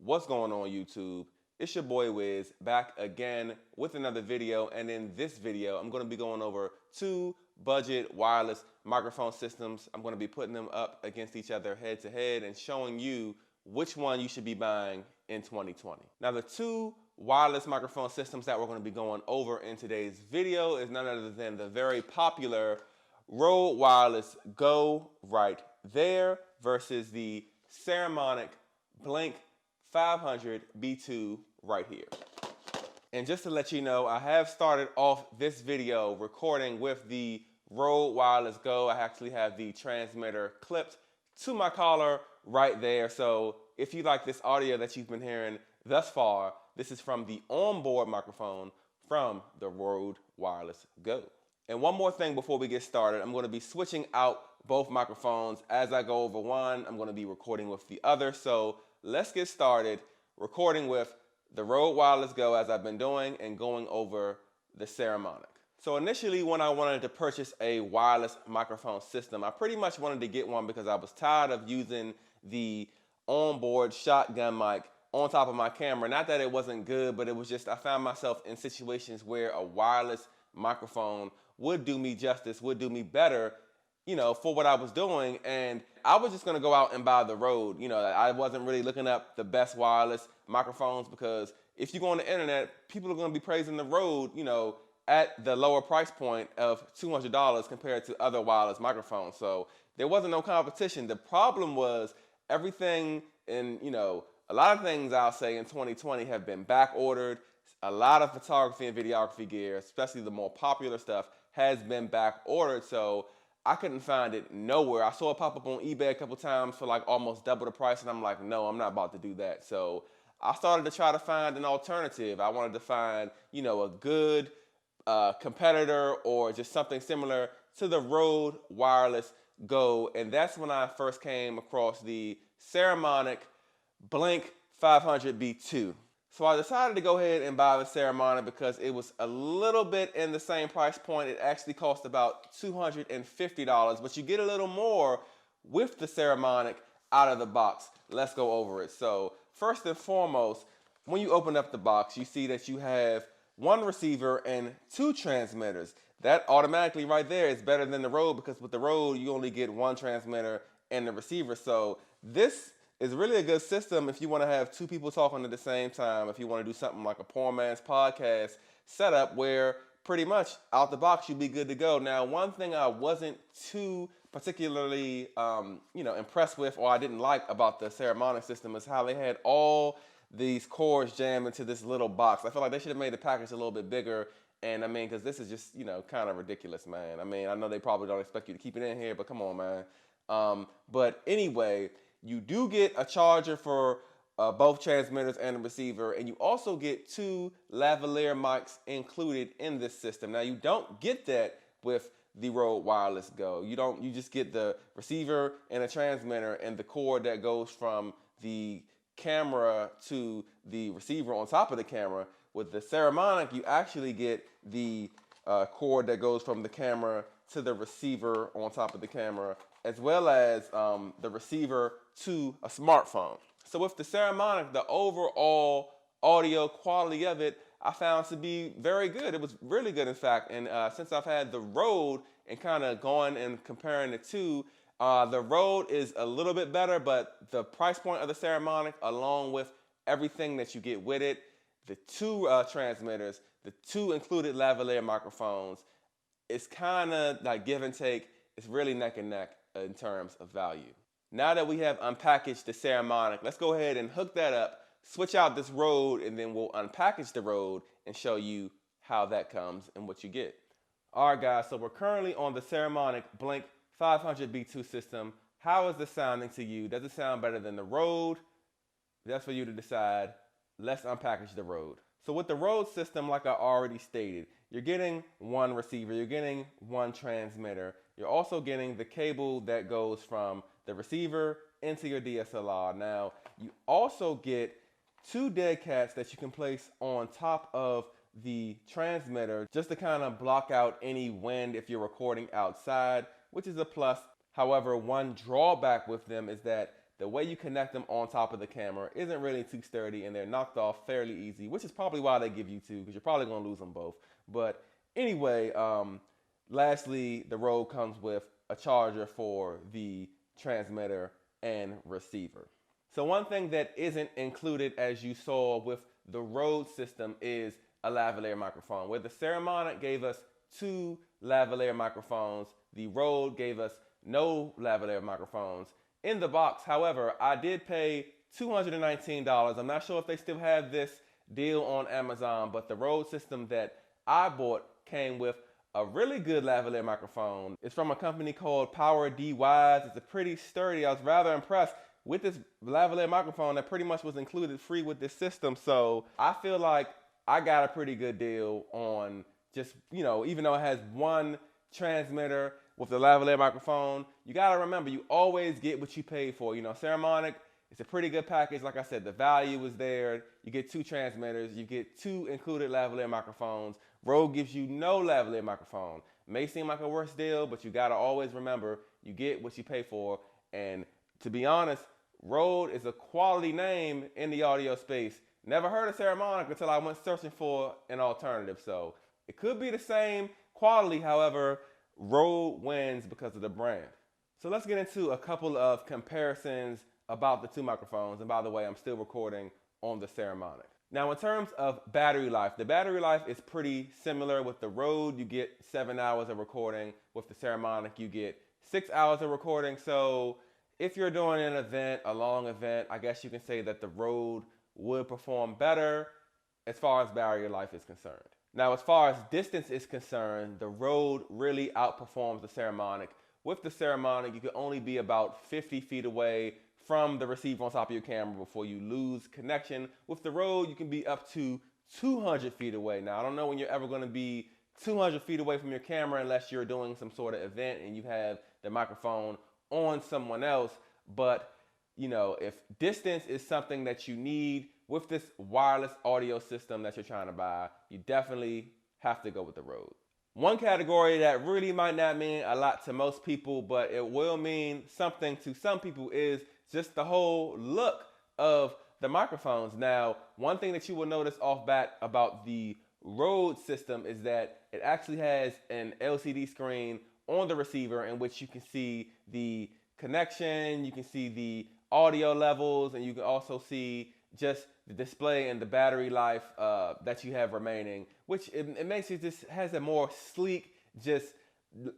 What's going on, YouTube? It's your boy Wiz back again with another video, and in this video I'm going to be going over two budget wireless microphone systems. I'm going to be putting them up against each other head to head and showing you which one you should be buying in 2020. Now, the two wireless microphone systems that we're going to be going over in today's video is none other than the very popular Rode Wireless Go right there versus the Saramonic Blink 500 B2 right here. And just to let you know, I have started off this video recording with the Rode Wireless Go. I actually have the transmitter clipped to my collar right there. So if you like this audio that you've been hearing thus far, this is from the onboard microphone from the Rode Wireless Go. And one more thing before we get started, I'm going to be switching out both microphones. As I go over one, I'm going to be recording with the other. So let's get started recording with the Rode Wireless Go as I've been doing and going over the Saramonic. So initially, when I wanted to purchase a wireless microphone system, I pretty much wanted to get one because I was tired of using the onboard shotgun mic on top of my camera. Not that it wasn't good, but it was just I found myself in situations where a wireless microphone would do me justice, would do me better, you know, for what I was doing. And I was just gonna go out and buy the Rode. You know, I wasn't really looking up the best wireless microphones because if you go on the internet, people are gonna be praising the Rode, you know, at the lower price point of $200 compared to other wireless microphones. So there wasn't no competition. The problem was everything in, you know, a lot of things I'll say in 2020 have been back ordered. A lot of photography and videography gear, especially the more popular stuff, has been back ordered. So I couldn't find it nowhere. I saw it pop up on eBay a couple times for like almost double the price, and I'm like, no, I'm not about to do that. So I started to try to find an alternative. I wanted to find, you know, a good competitor or just something similar to the Rode Wireless Go. And that's when I first came across the Saramonic Blink 500 B2. So I decided to go ahead and buy the Saramonic because it was a little bit in the same price point. It actually cost about $250, but you get a little more with the Saramonic out of the box. Let's go over it. So first and foremost, when you open up the box, you see that you have one receiver and two transmitters. That automatically right there is better than the Rode because with the Rode, you only get one transmitter and the receiver. So this is really a good system if you want to have two people talking at the same time, if you want to do something like a poor man's podcast setup where pretty much out the box you'd be good to go. Now, one thing I wasn't too particularly impressed with or I didn't like about the Saramonic system is how they had all these cords jammed into this little box. I feel like they should have made the package a little bit bigger. And I mean, because this is just, you know, kind of ridiculous, man. I mean, I know they probably don't expect you to keep it in here, but come on, man. But anyway, you do get a charger for both transmitters and the receiver, and you also get two lavalier mics included in this system. Now, you don't get that with the Rode Wireless Go. You just get the receiver and a transmitter and the cord that goes from the camera to the receiver on top of the camera. With the Saramonic, you actually get the cord that goes from the camera to the receiver on top of the camera, as well as the receiver to a smartphone. So with the Saramonic, the overall audio quality of it, I found to be very good. It was really good, in fact. And since I've had the Rode and kind of going and comparing the two, the Rode is a little bit better, but the price point of the Saramonic, along with everything that you get with it, the two transmitters, the two included lavalier microphones, it's kind of like give and take. It's really neck and neck in terms of value. Now that we have unpackaged the Saramonic, let's go ahead and hook that up, switch out this Rode, and then we'll unpackage the Rode and show you how that comes and what you get. All right, guys, so we're currently on the Saramonic Blink 500 B2 system. How is this sounding to you? Does it sound better than the Rode? That's for you to decide. Let's unpackage the Rode. So with the Rode system, like I already stated, you're getting one receiver, you're getting one transmitter. You're also getting the cable that goes from the receiver into your DSLR. Now, you also get two dead cats that you can place on top of the transmitter just to kind of block out any wind if you're recording outside, which is a plus. However, one drawback with them is that the way you connect them on top of the camera isn't really too sturdy, and they're knocked off fairly easy, which is probably why they give you two, because you're probably going to lose them both. But anyway, lastly, the Rode comes with a charger for the transmitter and receiver. So one thing that isn't included, as you saw with the Rode system, is a lavalier microphone. Where the Saramonic gave us 2 lavalier microphones, the Rode gave us no lavalier microphones in the box. However, I did pay $219. I'm not sure if they still have this deal on Amazon, but the Rode system that I bought came with a really good lavalier microphone. It's from a company called Power DYs. It's a pretty sturdy. I was rather impressed with this lavalier microphone that pretty much was included free with this system. So I feel like I got a pretty good deal on just, you know, even though it has one transmitter with the lavalier microphone, you gotta remember, you always get what you paid for. You know, Saramonic, it's a pretty good package. Like I said, the value is there. You get 2 transmitters, you get 2 included lavalier microphones. Rode gives you no lavalier microphone. May seem like a worse deal, but you gotta always remember, you get what you pay for. And to be honest, Rode is a quality name in the audio space. Never heard of Saramonic until I went searching for an alternative. So it could be the same quality, however, Rode wins because of the brand. So let's get into a couple of comparisons about the 2 microphones. And by the way, I'm still recording on the Saramonic. Now, in terms of battery life, the battery life is pretty similar. With the Rode, you get 7 hours of recording. With the Saramonic, you get 6 hours of recording. So if you're doing an event, a long event, I guess you can say that the Rode would perform better as far as battery life is concerned. Now, as far as distance is concerned, the Rode really outperforms the Saramonic. With the Saramonic, you can only be about 50 feet away from the receiver on top of your camera before you lose connection. With the Rode, you can be up to 200 feet away. Now, I don't know when you're ever going to be 200 feet away from your camera unless you're doing some sort of event and you have the microphone on someone else. But, you know, if distance is something that you need with this wireless audio system that you're trying to buy, you definitely have to go with the Rode. One category that really might not mean a lot to most people, but it will mean something to some people, is just the whole look of the microphones. Now, one thing that you will notice off bat about the Rode system is that it actually has an LCD screen on the receiver in which you can see the connection, you can see the audio levels, and you can also see just the display and the battery life that you have remaining, which it makes it just has a more sleek, just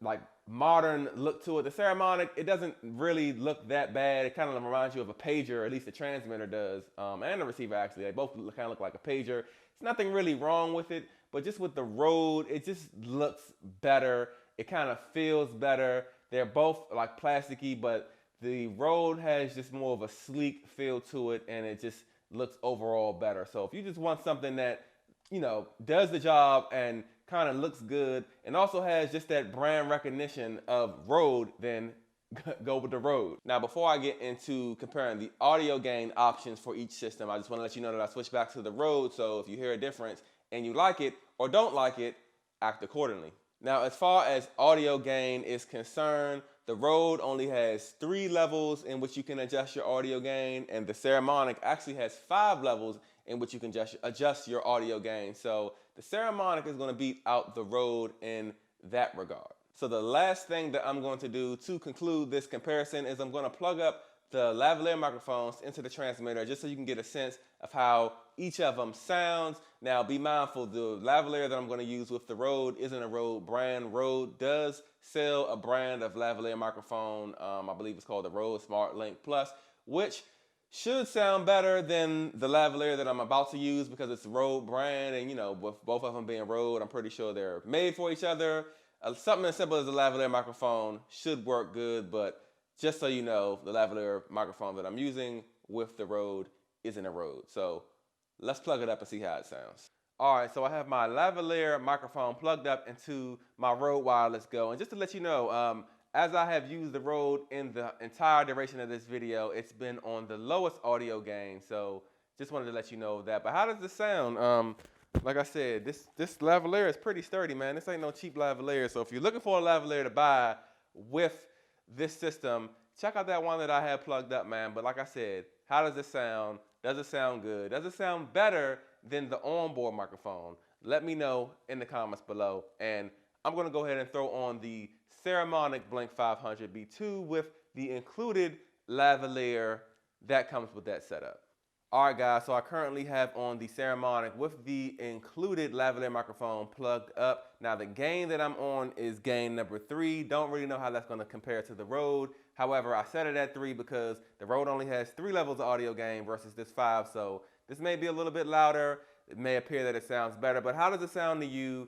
like modern look to it. The Saramonic, it doesn't really look that bad. It kind of reminds you of a pager, at least the transmitter does, and the receiver actually. They both kind of look like a pager. There's nothing really wrong with it, but just with the Rode, it just looks better. It kind of feels better. They're both like plasticky, but the Rode has just more of a sleek feel to it, and it just looks overall better. So if you just want something that, you know, does the job and kind of looks good and also has just that brand recognition of Rode, then go with the Rode. Now, before I get into comparing the audio gain options for each system, I just want to let you know that I switched back to the Rode. So if you hear a difference and you like it or don't like it, act accordingly. Now, as far as audio gain is concerned, the Rode only has 3 levels in which you can adjust your audio gain, and the Saramonic actually has 5 levels in which you can adjust your audio gain. So the Saramonic is going to beat out the Rode in that regard. So the last thing that I'm going to do to conclude this comparison is I'm going to plug up the lavalier microphones into the transmitter just so you can get a sense of how each of them sounds. Now, be mindful, the lavalier that I'm going to use with the Rode isn't a Rode brand. Rode does sell a brand of lavalier microphone. I believe it's called the Rode Smart Link Plus, which should sound better than the lavalier that I'm about to use because it's Rode brand. And, you know, with both of them being Rode, I'm pretty sure they're made for each other. Something as simple as a lavalier microphone should work good, but just so you know, the lavalier microphone that I'm using with the Rode isn't a Rode. So let's plug it up and see how it sounds. All right, so I have my lavalier microphone plugged up into my Rode Wireless Go. And just to let you know, as I have used the Rode in the entire duration of this video, it's been on the lowest audio gain. So just wanted to let you know that. But how does this sound? Like I said, this lavalier is pretty sturdy, man. This ain't no cheap lavalier. So if you're looking for a lavalier to buy with this system, check out that one that I had plugged up, man. But like I said, how does it sound? Does it sound good? Does it sound better than the onboard microphone? Let me know in the comments below. And I'm gonna go ahead and throw on the Saramonic Blink 500B2 with the included lavalier that comes with that setup. All right, guys, so I currently have on the Saramonic with the included lavalier microphone plugged up. Now, the gain that I'm on is gain number 3. Don't really know how that's going to compare to the Rode. However, I set it at 3 because the Rode only has 3 levels of audio gain versus this 5. So this may be a little bit louder. It may appear that it sounds better, but how does it sound to you?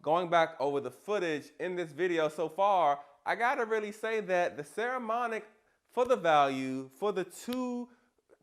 Going back over the footage in this video so far, I gotta really say that the Saramonic, for the value, for the 2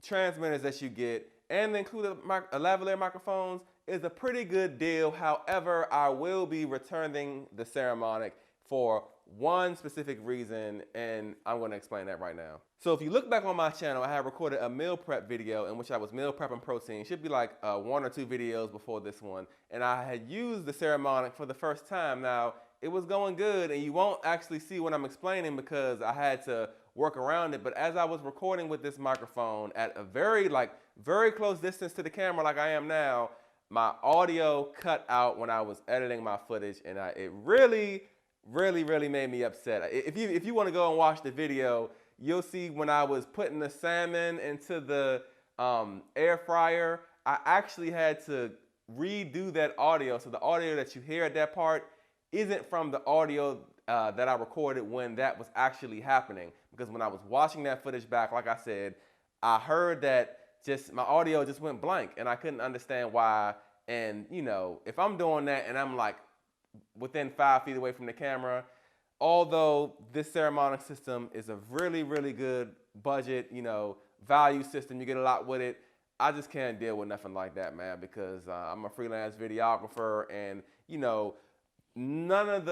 transmitters that you get and the included lavalier microphones, is a pretty good deal. However, I will be returning the Saramonic for one specific reason, and I'm going to explain that right now. So if you look back on my channel, I have recorded a meal prep video in which I was meal prepping protein. Should be like 1 or 2 videos before this one, and I had used the Saramonic for the first time. Now, it was going good, and you won't actually see what I'm explaining because I had to work around it. But as I was recording with this microphone at a very close distance to the camera like I am now, my audio cut out when I was editing my footage, and it really made me upset. If you want to go and watch the video, you'll see when I was putting the salmon into the air fryer, I actually had to redo that audio. So the audio that you hear at that part isn't from the audio that I recorded when that was actually happening. Because when I was watching that footage back, like I said, I heard that my audio just went blank, and I couldn't understand why. And you know, if I'm doing that and I'm like within 5 feet away from the camera, although this Saramonic system is a really good budget, you know, value system, you get a lot with it, I just can't deal with nothing like that, man, because I'm a freelance videographer, and you know, none of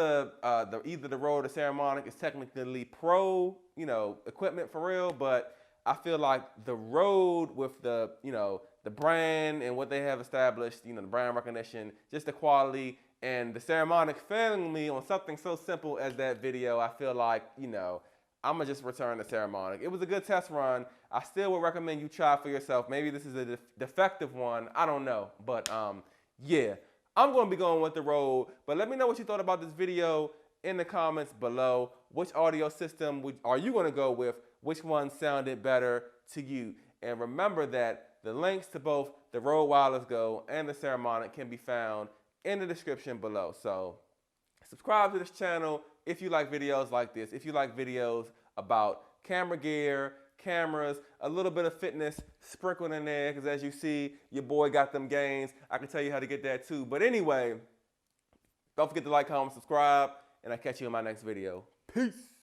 either the Rode or Saramonic is technically pro, you know, equipment for real, but I feel like the Rode, with the, you know, the brand and what they have established, you know, the brand recognition, just the quality, and the Saramonic failing me on something so simple as that video, I feel like, you know, I'm gonna just return the Saramonic. It was a good test run. I still would recommend you try for yourself. Maybe this is a defective one, I don't know, but yeah. I'm going to be going with the Rode, but let me know what you thought about this video in the comments below. Which audio system are you going to go with? Which one sounded better to you? And remember that the links to both the Rode Wireless Go and the Saramonic can be found in the description below. So subscribe to this channel if you like videos like this. If you like videos about camera gear, cameras, a little bit of fitness sprinkled in there, because as you see, your boy got them gains. I can tell you how to get that too. But anyway, don't forget to like, comment, subscribe, and I'll catch you in my next video. Peace.